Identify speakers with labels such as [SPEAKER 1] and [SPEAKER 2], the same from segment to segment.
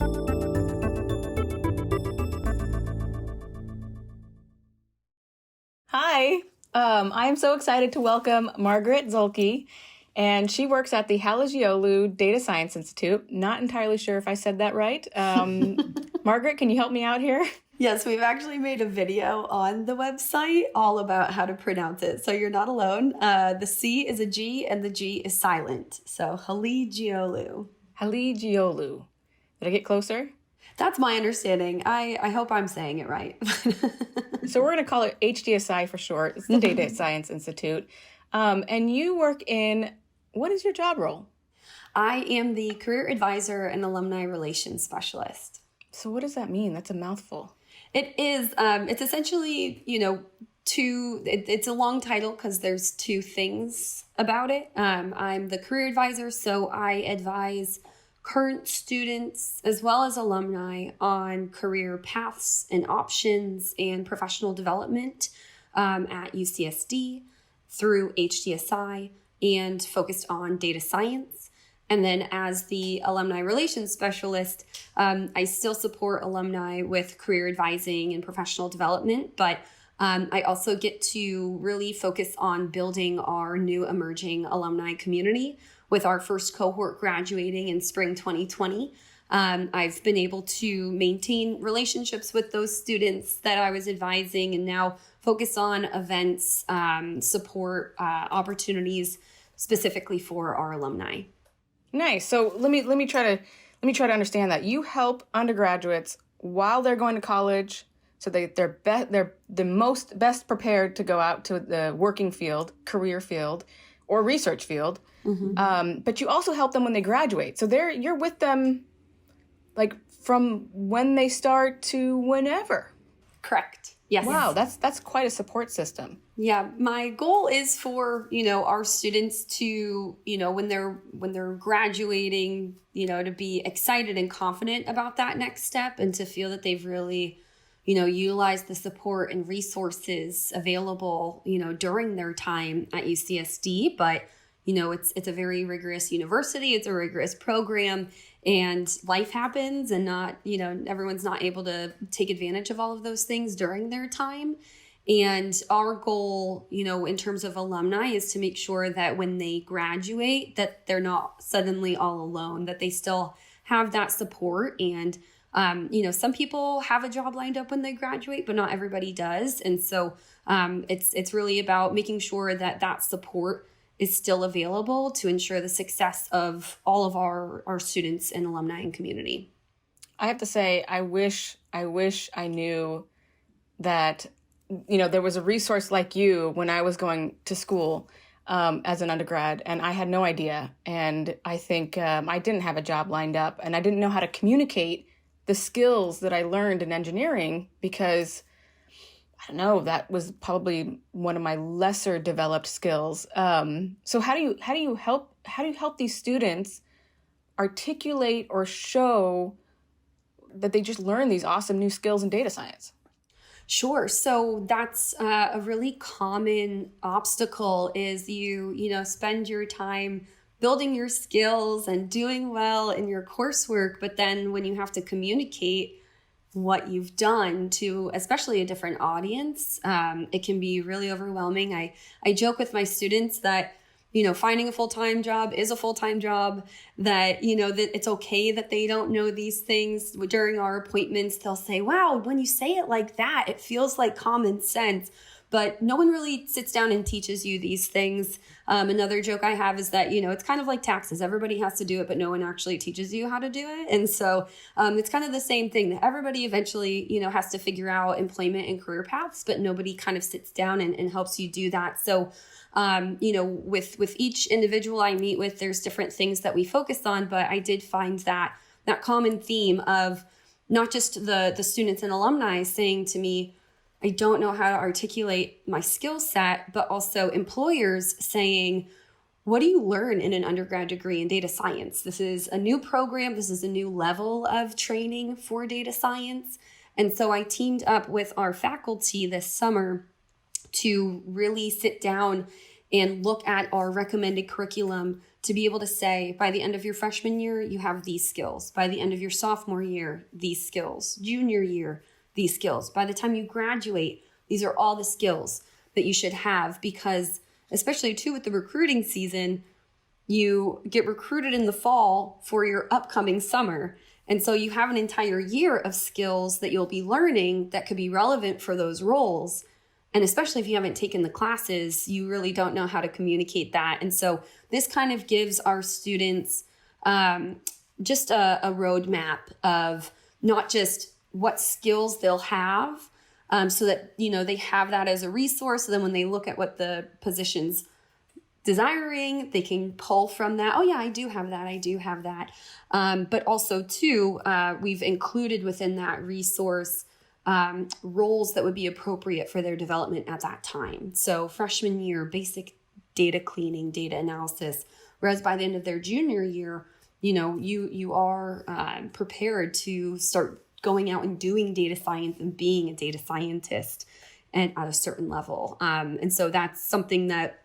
[SPEAKER 1] Hi, I am so excited to welcome Margaret Zuhlke, and she works at the Halıcıoğlu Data Science Institute. Not entirely sure if I said that right. Margaret, can you help me out here?
[SPEAKER 2] Yes, we've actually made a video on the website all about how to pronounce it. So you're not alone. The C is a G and the G is silent. So Halıcıoğlu.
[SPEAKER 1] Halıcıoğlu. Did I get closer?
[SPEAKER 2] That's my understanding. I hope I'm saying it right.
[SPEAKER 1] So we're going to call it HDSI for short. It's the Data Science Institute. And you work in, what is your job role?
[SPEAKER 2] I am the Career Advisor and Alumni Relations Specialist.
[SPEAKER 1] So what does that mean? That's a mouthful.
[SPEAKER 2] It is. It's essentially, it's a long title because there's two things about it. I'm the Career Advisor, so I advise current students as well as alumni on career paths and options and professional development at UCSD through HDSI and focused on data science. And then as the alumni relations specialist, I still support alumni with career advising and professional development, but I also get to really focus on building our new emerging alumni community with our first cohort graduating in spring 2020. I've been able to maintain relationships with those students that I was advising and now focus on events, support opportunities specifically for our alumni.
[SPEAKER 1] Nice. So let me try to understand that. You help undergraduates while they're going to college, so they're the most best prepared to go out to the working field, career field, or research field. Mm-hmm. But you also help them when they graduate. So you're with them like from when they start to whenever.
[SPEAKER 2] Correct. Yes.
[SPEAKER 1] Wow, that's quite a support system.
[SPEAKER 2] Yeah, my goal is for, our students to, when they're graduating, to be excited and confident about that next step and to feel that they've really, utilized the support and resources available, during their time at UCSD. But, it's a very rigorous university. It's a rigorous program. And life happens and not, everyone's not able to take advantage of all of those things during their time. And our goal, in terms of alumni is to make sure that when they graduate, that they're not suddenly all alone, that they still have that support. And, some people have a job lined up when they graduate, but not everybody does. And so it's really about making sure that that support is still available to ensure the success of all of our students and alumni and community.
[SPEAKER 1] I have to say, I wish I knew that, there was a resource like you when I was going to school as an undergrad, and I had no idea. And I think I didn't have a job lined up, and I didn't know how to communicate the skills that I learned in engineering because I don't know, that was probably one of my lesser developed skills. So how do you help these students articulate or show that they just learn these awesome new skills in data science?
[SPEAKER 2] Sure. So that's a really common obstacle is you spend your time building your skills and doing well in your coursework. But then when you have to communicate what you've done to especially a different audience, it can be really overwhelming. I joke with my students that, finding a full-time job is a full-time job, that, that it's okay that they don't know these things. During our appointments, they'll say, wow, when you say it like that, it feels like common sense. But no one really sits down and teaches you these things. Another joke I have is that, it's kind of like taxes. Everybody has to do it, but no one actually teaches you how to do it. And so it's kind of the same thing that everybody eventually, has to figure out employment and career paths, but nobody kind of sits down and helps you do that. So, with each individual I meet with, there's different things that we focus on, but I did find that common theme of not just the students and alumni saying to me, I don't know how to articulate my skill set, but also employers saying, what do you learn in an undergrad degree in data science? This is a new program. This is a new level of training for data science. And so I teamed up with our faculty this summer to really sit down and look at our recommended curriculum to be able to say, by the end of your freshman year, you have these skills. By the end of your sophomore year, these skills. Junior year, these skills. By the time you graduate, these are all the skills that you should have, because especially too with the recruiting season, you get recruited in the fall for your upcoming summer. And so you have an entire year of skills that you'll be learning that could be relevant for those roles. And especially if you haven't taken the classes, you really don't know how to communicate that. And so this kind of gives our students just a roadmap of not just what skills they'll have, so that, they have that as a resource. So then when they look at what the position's desiring, they can pull from that. Oh yeah, I do have that. I do have that. But also too, we've included within that resource roles that would be appropriate for their development at that time. So freshman year, basic data cleaning, data analysis, whereas by the end of their junior year, you are prepared to start going out and doing data science and being a data scientist and at a certain level. And so that's something that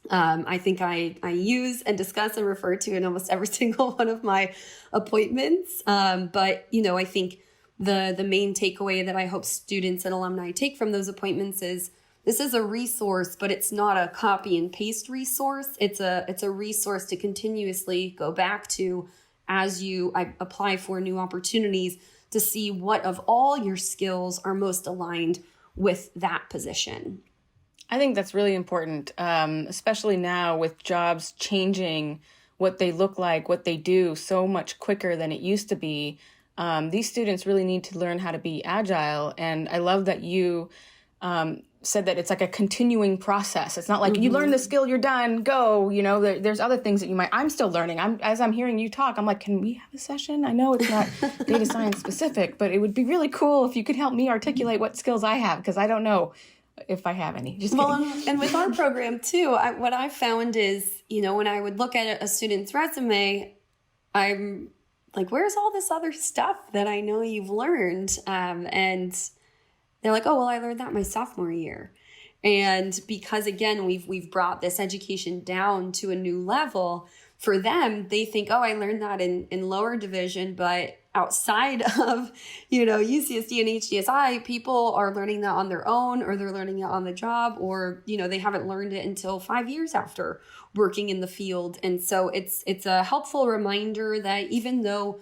[SPEAKER 2] I think I use and discuss and refer to in almost every single one of my appointments. But, I think the main takeaway that I hope students and alumni take from those appointments is this is a resource, but it's not a copy and paste resource. It's a resource to continuously go back to as you apply for new opportunities to see what of all your skills are most aligned with that position.
[SPEAKER 1] I think that's really important, especially now with jobs changing what they look like, what they do so much quicker than it used to be. These students really need to learn how to be agile. And I love that you said that it's like a continuing process. It's not like you learn the skill, you're done, go. There's other things that I'm still learning. As I'm hearing you talk, I'm like, can we have a session? I know it's not data science specific, but it would be really cool if you could help me articulate what skills I have, because I don't know if I have any. Just kidding.
[SPEAKER 2] And with our program too, what I found is, when I would look at a student's resume, I'm like, where's all this other stuff that I know you've learned? And they're like, oh, well, I learned that my sophomore year. And because, again, we've brought this education down to a new level, for them, they think, oh, I learned that in lower division, but outside of, UCSD and HDSI, people are learning that on their own, or they're learning it on the job, or, they haven't learned it until 5 years after working in the field. And so it's a helpful reminder that even though,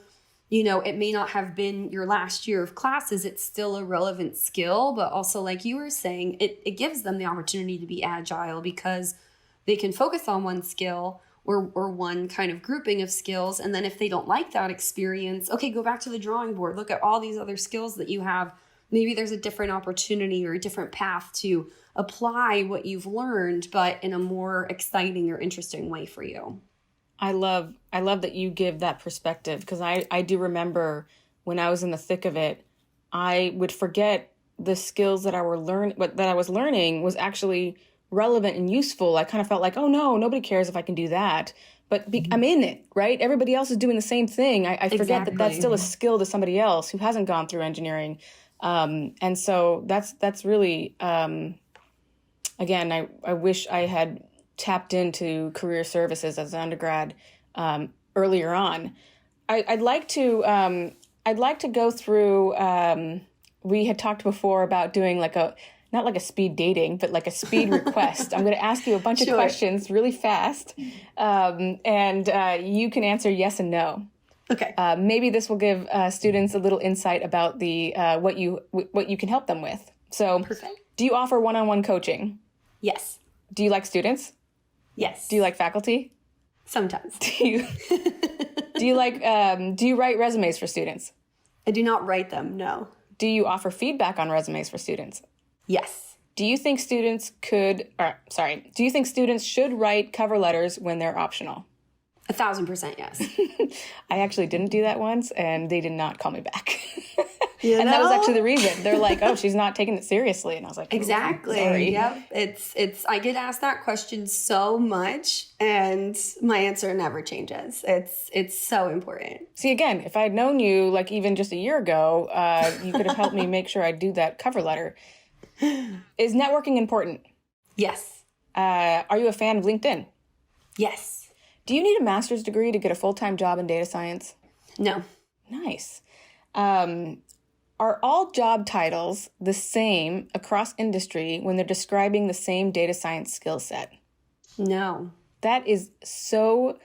[SPEAKER 2] it may not have been your last year of classes, it's still a relevant skill. But also, like you were saying, it gives them the opportunity to be agile, because they can focus on one skill or one kind of grouping of skills. And then if they don't like that experience, okay, go back to the drawing board, look at all these other skills that you have. Maybe there's a different opportunity or a different path to apply what you've learned, but in a more exciting or interesting way for you.
[SPEAKER 1] I love that you give that perspective, because I do remember when I was in the thick of it, I would forget the skills that I was learning was actually relevant and useful. I kind of felt like, oh no, nobody cares if I can do that. But I'm in it, right? Everybody else is doing the same thing. I forget that that's still a skill to somebody else who hasn't gone through engineering. And so that's really, again, I wish I had tapped into career services as an undergrad earlier on. I'd like to go through. We had talked before about doing not like a speed dating, but like a speed request. I'm going to ask you a bunch of questions really fast, and you can answer yes and no.
[SPEAKER 2] Okay.
[SPEAKER 1] Maybe this will give students a little insight about the what you can help them with. So,
[SPEAKER 2] perfect.
[SPEAKER 1] Do you offer one-on-one coaching?
[SPEAKER 2] Yes.
[SPEAKER 1] Do you like students?
[SPEAKER 2] Yes.
[SPEAKER 1] Do you like faculty?
[SPEAKER 2] Sometimes.
[SPEAKER 1] Do you write resumes for students?
[SPEAKER 2] I do not write them, no.
[SPEAKER 1] Do you offer feedback on resumes for students?
[SPEAKER 2] Yes.
[SPEAKER 1] Do you think students should write cover letters when they're optional?
[SPEAKER 2] 1,000% yes.
[SPEAKER 1] I actually didn't do that once, and they did not call me back.
[SPEAKER 2] And
[SPEAKER 1] that was actually the reason. They're like, "Oh, she's not taking it seriously," and I was like,
[SPEAKER 2] "Exactly."
[SPEAKER 1] Sorry.
[SPEAKER 2] Yep. It's. I get asked that question so much, and my answer never changes. It's so important.
[SPEAKER 1] See, again, if I had known you like even just a year ago, you could have helped me make sure I do that cover letter. Is networking important?
[SPEAKER 2] Yes.
[SPEAKER 1] Are you a fan of LinkedIn?
[SPEAKER 2] Yes.
[SPEAKER 1] Do you need a master's degree to get a full-time job in data science?
[SPEAKER 2] No.
[SPEAKER 1] Nice. Are all job titles the same across industry when they're describing the same data science skill set?
[SPEAKER 2] No.
[SPEAKER 1] That is so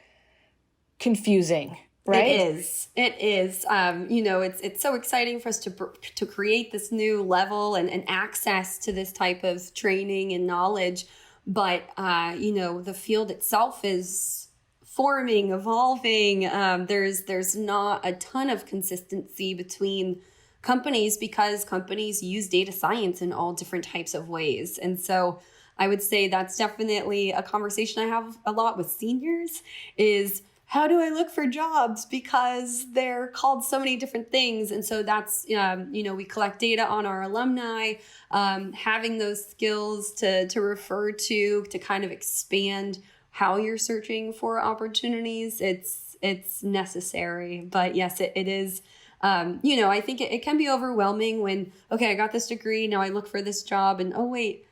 [SPEAKER 1] confusing, right?
[SPEAKER 2] It is. It is. It's so exciting for us to create this new level and access to this type of training and knowledge. But, the field itself is forming, evolving. There's not a ton of consistency between companies because companies use data science in all different types of ways. And so I would say that's definitely a conversation I have a lot with seniors is how do I look for jobs? Because they're called so many different things. And so that's, we collect data on our alumni, having those skills to refer to kind of expand how you're searching for opportunities. It's necessary. But yes, it is. I think it can be overwhelming when, okay, I got this degree. Now I look for this job and, oh, wait,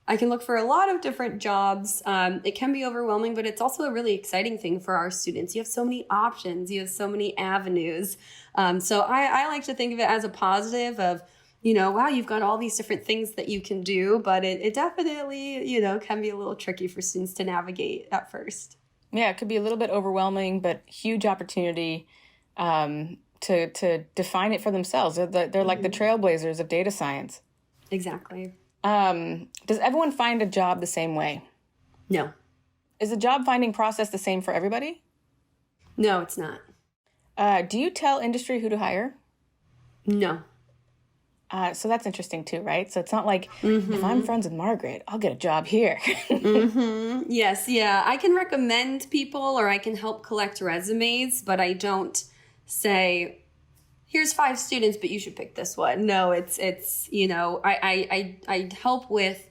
[SPEAKER 2] I can look for a lot of different jobs. It can be overwhelming, but it's also a really exciting thing for our students. You have so many options. You have so many avenues. So I like to think of it as a positive of, wow, you've got all these different things that you can do, but it definitely, can be a little tricky for students to navigate at first.
[SPEAKER 1] Yeah, it could be a little bit overwhelming, but huge opportunity to define it for themselves. They're like the trailblazers of data science.
[SPEAKER 2] Exactly.
[SPEAKER 1] Does everyone find a job the same way?
[SPEAKER 2] No.
[SPEAKER 1] Is the job finding process the same for everybody?
[SPEAKER 2] No, it's not.
[SPEAKER 1] Do you tell industry who to hire?
[SPEAKER 2] No.
[SPEAKER 1] So that's interesting too, right? So it's not like if I'm friends with Margaret, I'll get a job here.
[SPEAKER 2] Yes, yeah. I can recommend people or I can help collect resumes, but I don't say, here's 5 students, but you should pick this one. No, it's I help with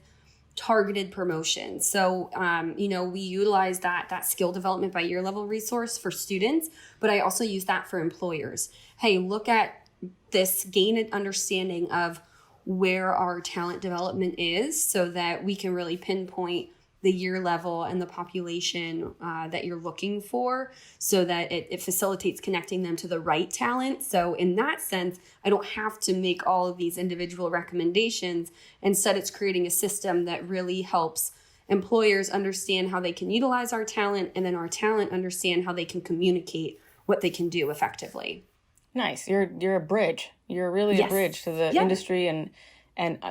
[SPEAKER 2] targeted promotion. So, we utilize that skill development by year level resource for students, but I also use that for employers. Hey, look at this, gain an understanding of where our talent development is so that we can really pinpoint the year level and the population that you're looking for so that it facilitates connecting them to the right talent. So in that sense, I don't have to make all of these individual recommendations. Instead, it's creating a system that really helps employers understand how they can utilize our talent and then our talent understand how they can communicate what they can do effectively.
[SPEAKER 1] Nice. You're a bridge. You're really a bridge to the industry and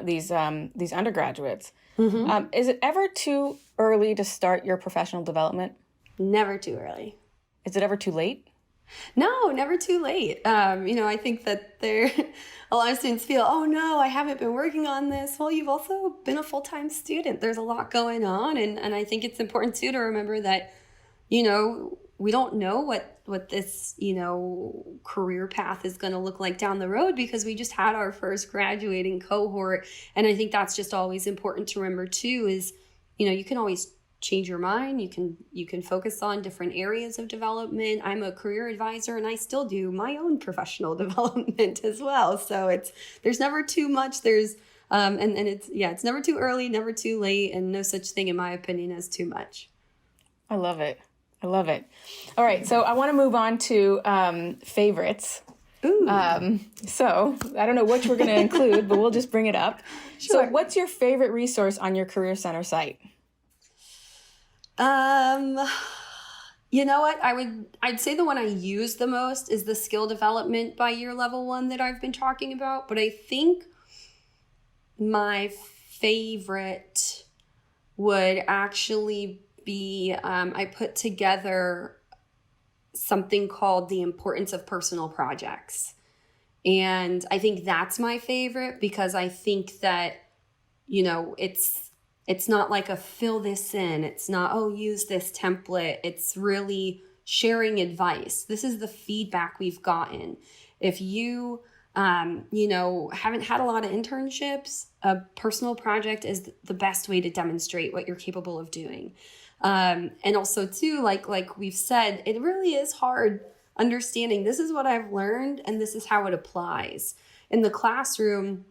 [SPEAKER 1] these undergraduates. Mm-hmm. Is it ever too early to start your professional development?
[SPEAKER 2] Never too early.
[SPEAKER 1] Is it ever too late?
[SPEAKER 2] No, never too late. I think that a lot of students feel, oh no, I haven't been working on this. Well, you've also been a full-time student. There's a lot going on. And I think it's important too to remember that, we don't know what this, career path is going to look like down the road because we just had our first graduating cohort. And I think that's just always important to remember too is, you can always change your mind. You can focus on different areas of development. I'm a career advisor and I still do my own professional development as well. So there's never too much. There's it's never too early, never too late, and no such thing in my opinion as too much.
[SPEAKER 1] I love it. All right. So I want to move on to favorites.
[SPEAKER 2] Ooh.
[SPEAKER 1] So I don't know which we're going to include, but we'll just bring it up.
[SPEAKER 2] Sure.
[SPEAKER 1] So what's your favorite resource on your Career Center site?
[SPEAKER 2] You know what? I'd say the one I use the most is the skill development by year level one that I've been talking about. But I think my favorite would actually be, I put together something called The Importance of Personal Projects. And I think that's my favorite because I think that, it's not like a fill this in. It's not, use this template. It's really sharing advice. This is the feedback we've gotten. If you, haven't had a lot of internships, a personal project is the best way to demonstrate what you're capable of doing. And also too, like we've said, it really is hard understanding this is what I've learned and this is how it applies. In the classroom,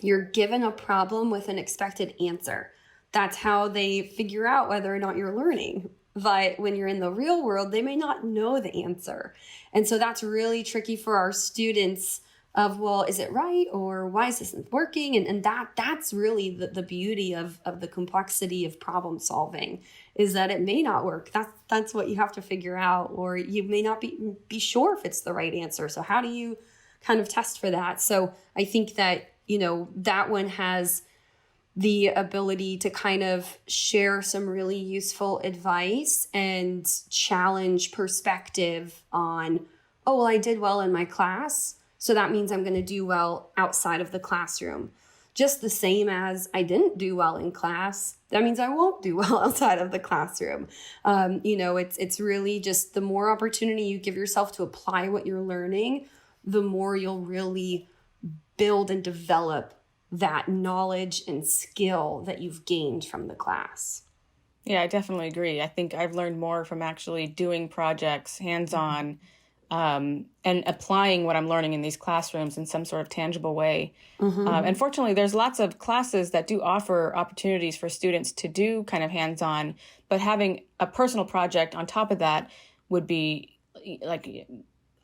[SPEAKER 2] you're given a problem with an expected answer. that's how they figure out whether or not you're learning. But when you're in the real world, they may not know the answer. And so that's really tricky for our students of, well, is it right? Or why is this not working? And that's really the beauty of the complexity of problem solving, is that it may not work. That's what you have to figure out, or you may not be sure if it's the right answer. So how do you kind of test for that? So I think that, that one has the ability to kind of share some really useful advice and challenge perspective on, oh, well, I did well in my class, so that means I'm going to do well outside of the classroom. Just the same as I didn't do well in class, that means I won't do well outside of the classroom. It's really just the more opportunity you give yourself to apply what you're learning, the more you'll really build and develop that knowledge and skill that you've gained from the class.
[SPEAKER 1] Yeah, I definitely agree. I think I've learned more from actually doing projects hands-on, and applying what I'm learning in these classrooms in some sort of tangible way. And fortunately, there's lots of classes that do offer opportunities for students to do kind of hands-on, but having a personal project on top of that would be like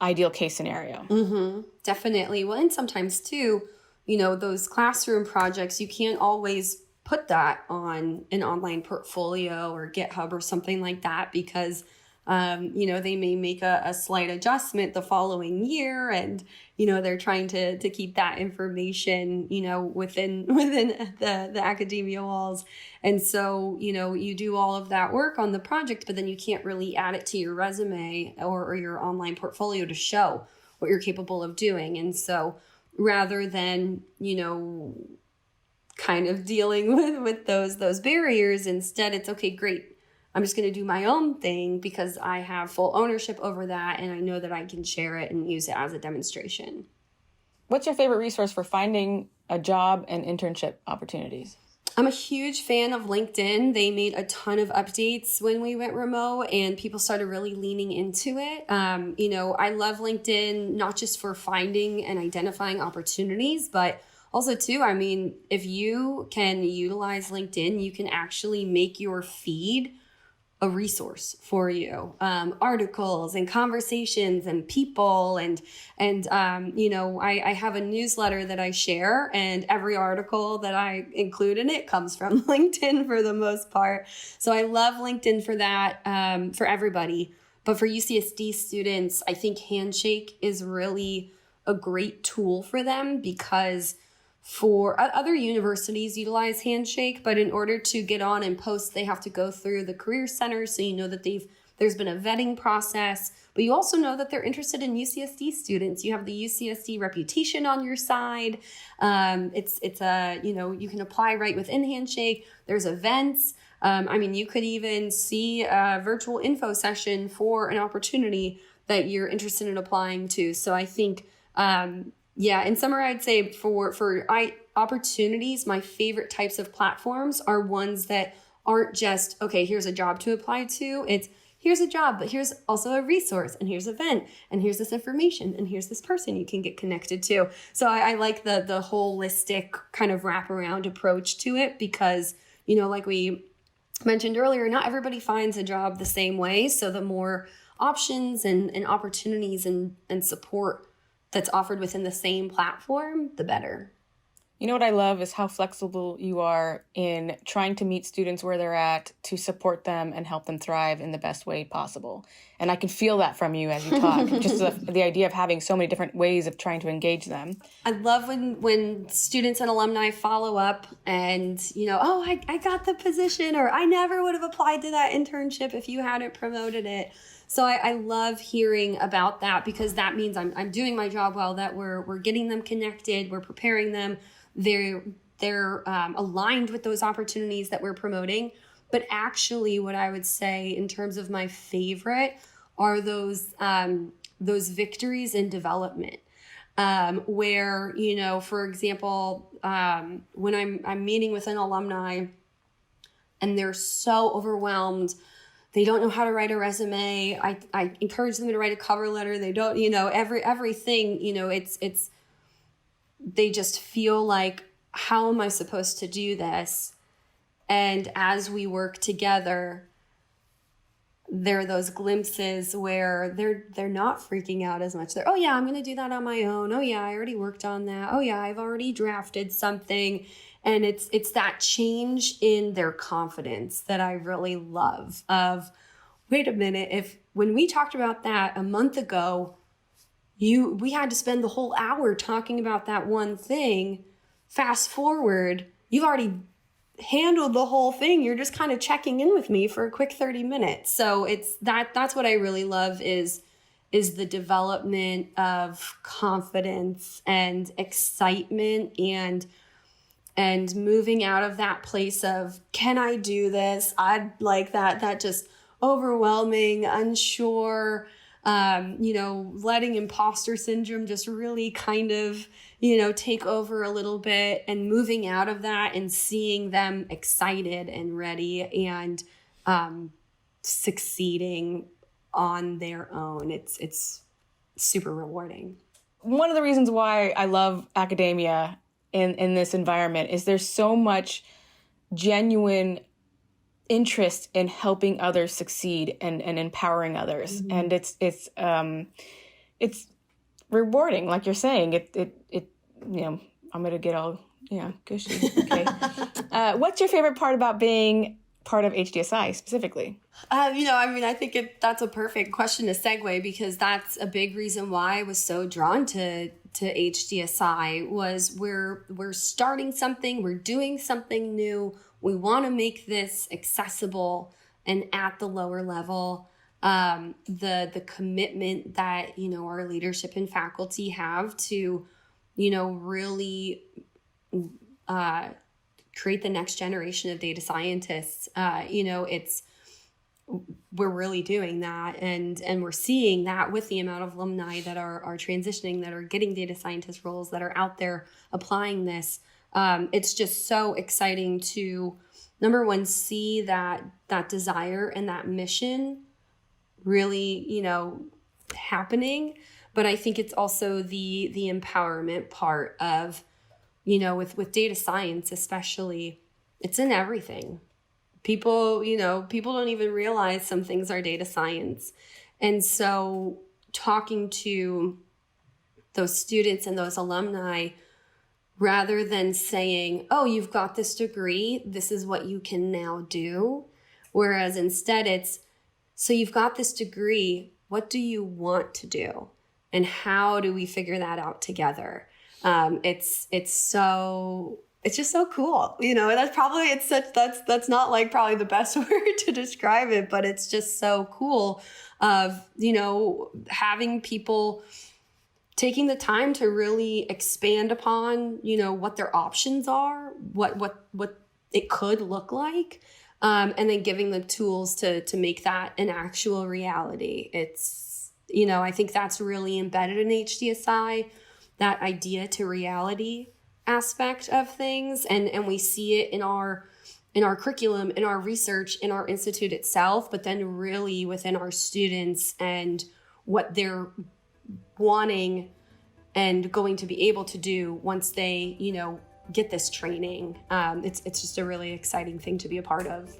[SPEAKER 1] ideal case scenario.
[SPEAKER 2] Definitely. Well, and sometimes too, those classroom projects, you can't always put that on an online portfolio or GitHub or something like that, because they may make a slight adjustment the following year, and they're trying to keep that information within the academia walls. And so you do all of that work on the project, but then you can't really add it to your resume or your online portfolio to show what you're capable of doing. And so rather than kind of dealing with those barriers, instead it's, okay, great, I'm just going to do my own thing because I have full ownership over that, and I know that I can share it and use it as a demonstration.
[SPEAKER 1] What's your favorite resource for finding a job and internship opportunities?
[SPEAKER 2] I'm a huge fan of LinkedIn. They made a ton of updates when we went remote, and people started really leaning into it. I love LinkedIn, not just for finding and identifying opportunities, but also too, if you can utilize LinkedIn, you can actually make your feed a resource for you, articles and conversations and people. I have a newsletter that I share, and every article that I include in it comes from LinkedIn for the most part. So I love LinkedIn for that, for everybody. But for UCSD students, I think Handshake is really a great tool for them, because for other universities utilize Handshake, but in order to get on and post, they have to go through the Career Center. So that there's been a vetting process, but you also know that they're interested in UCSD students. You have the UCSD reputation on your side. You can apply right within Handshake. There's events. You could even see a virtual info session for an opportunity that you're interested in applying to. So I think, in summary, I'd say for opportunities, my favorite types of platforms are ones that aren't just, okay, here's a job to apply to. It's, here's a job, but here's also a resource, and here's an event, and here's this information, and here's this person you can get connected to. So I like the holistic kind of wraparound approach to it, because, like we mentioned earlier, not everybody finds a job the same way. So the more options and opportunities and support that's offered within the same platform, the better.
[SPEAKER 1] You know what I love is how flexible you are in trying to meet students where they're at, to support them and help them thrive in the best way possible. And I can feel that from you as you talk, just the idea of having so many different ways of trying to engage them.
[SPEAKER 2] I love when students and alumni follow up and, I got the position, or I never would have applied to that internship if you hadn't promoted it. So I love hearing about that, because that means I'm doing my job well, that we're getting them connected, we're preparing them, they're aligned with those opportunities that we're promoting. But actually, what I would say in terms of my favorite are those victories in development, where, for example, when I'm meeting with an alumni and they're so overwhelmed, they don't know how to write a resume. I encourage them to write a cover letter. They don't, everything, it's, they just feel like, how am I supposed to do this? And as we work together, there are those glimpses where they're not freaking out as much. They're, oh yeah, I'm going to do that on my own. Oh yeah, I already worked on that. Oh yeah, I've already drafted something. And it's that change in their confidence that I really love of, wait a minute, when we talked about that a month ago, we had to spend the whole hour talking about that one thing. Fast forward, you've already handled the whole thing. You're just kind of checking in with me for a quick 30 minutes. So that's what I really love is the development of confidence and excitement and moving out of that place of, can I do this? I'd like that just overwhelming, unsure, letting imposter syndrome just really kind of, take over a little bit, and moving out of that and seeing them excited and ready and succeeding on their own. It's super rewarding.
[SPEAKER 1] One of the reasons why I love academia in this environment is there's so much genuine interest in helping others succeed and empowering others. Mm-hmm. And it's rewarding, like you're saying. I'm gonna get all gushy. Okay. What's your favorite part about being part of HDSI specifically?
[SPEAKER 2] I think that's a perfect question to segue, because that's a big reason why I was so drawn to HDSI. Was we're starting something, we're doing something new. We want to make this accessible and at the lower level. The commitment that, our leadership and faculty have to, really create the next generation of data scientists. We're really doing that, and we're seeing that with the amount of alumni that are transitioning, that are getting data scientist roles, that are out there applying this. It's just so exciting to, number one, see that desire and that mission really, happening. But I think it's also the empowerment part of, with data science especially, it's in everything. People don't even realize some things are data science. And so talking to those students and those alumni, rather than saying, oh, you've got this degree, this is what you can now do. Whereas instead it's, so you've got this degree, what do you want to do? And how do we figure that out together? It's just so cool. That's not like probably the best word to describe it, but it's just so cool of, having people taking the time to really expand upon, what their options are, what it could look like, and then giving them tools to make that an actual reality. It's, I think that's really embedded in HDSI, that idea to reality aspect of things. And we see it in our curriculum, in our research, in our institute itself, but then really within our students and what they're wanting and going to be able to do once they, get this training. It's just a really exciting thing to be a part of.